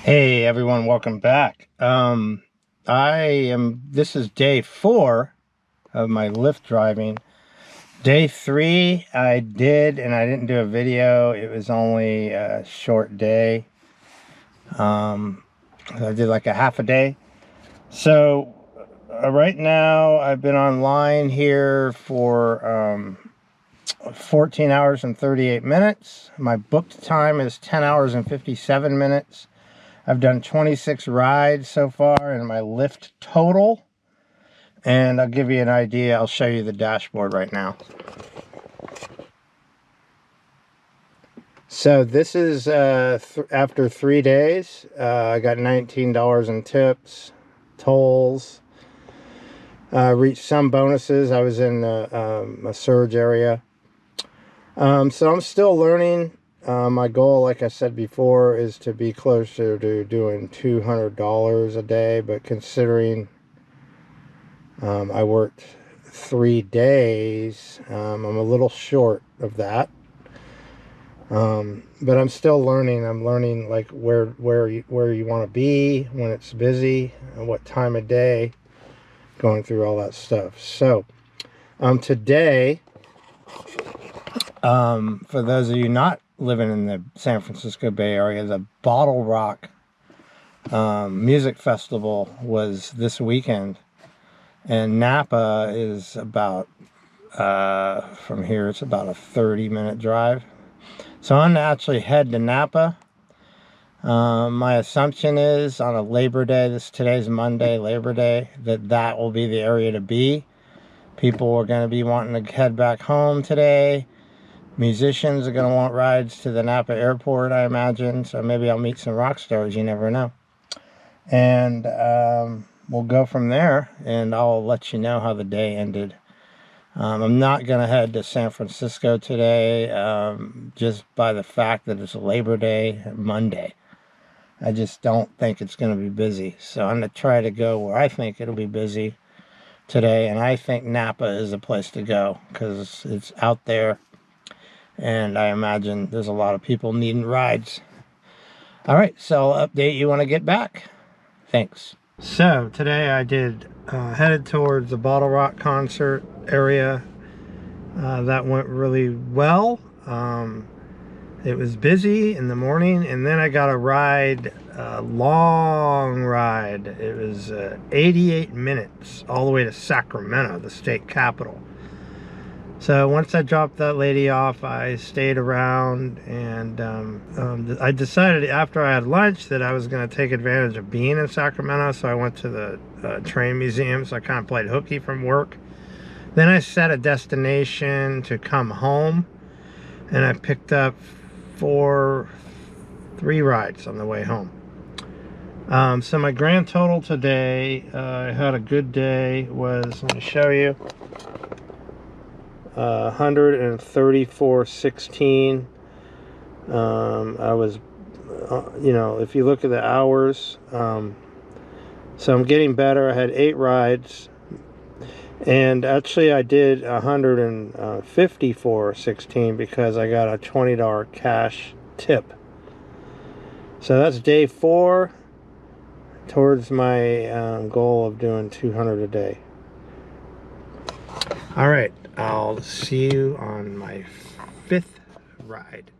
Hey everyone, welcome back. This is day 4 of my Lyft driving. Day 3 I didn't do a video. It was only a short day. I did like a half a day. So right now I've been online here for 14 hours and 38 minutes. My booked time is 10 hours and 57 minutes. I've done 26 rides so far in my Lyft total. And I'll give you an idea. I'll show you the dashboard right now. So this is after 3 days. I got $19 in tips, tolls. Reached some bonuses. I was in a surge area. So I'm still learning. My goal, like I said before, is to be closer to doing $200 a day, but considering I worked 3 days, I'm a little short of that. But I'm still learning. I'm learning like where you want to be when it's busy and what time of day, going through all that stuff. So today, for those of you not living in the San Francisco Bay Area, the Bottle Rock music festival was this weekend, and Napa is about from here it's about a 30-minute drive. So I'm gonna actually head to Napa. My assumption is on a Labor Day, today's Monday, Labor Day, that will be the area to be. People are going to be wanting to head back home today. Musicians are going to want rides to the Napa airport, I imagine. So maybe I'll meet some rock stars, you never know. And we'll go from there, and I'll let you know how the day ended. I'm not going to head to San Francisco today, just by the fact that it's a Labor Day Monday. I just don't think it's going to be busy. So I'm going to try to go where I think it'll be busy today. And I think Napa is a place to go because it's out there. And I imagine there's a lot of people needing rides. All right, so I'll update you when I get back. Thanks. So today I headed towards the Bottle Rock concert area. That went really well. It was busy in the morning, and then I got a ride, a long ride. It was 88 minutes all the way to Sacramento, the state capital. So once I dropped that lady off, I stayed around, and I decided after I had lunch that I was going to take advantage of being in Sacramento. So I went to the train museum. So I kind of played hooky from work. Then I set a destination to come home, and I picked up 3 rides on the way home. So my grand total today, I had a good day, was, let me show you, 134.16. I was, if you look at the hours, so I'm getting better. I had 8 rides, and actually I did 154.16 because I got a $20 cash tip. So that's day 4 towards my goal of doing 200 a day. All right, I'll see you on my 5th ride.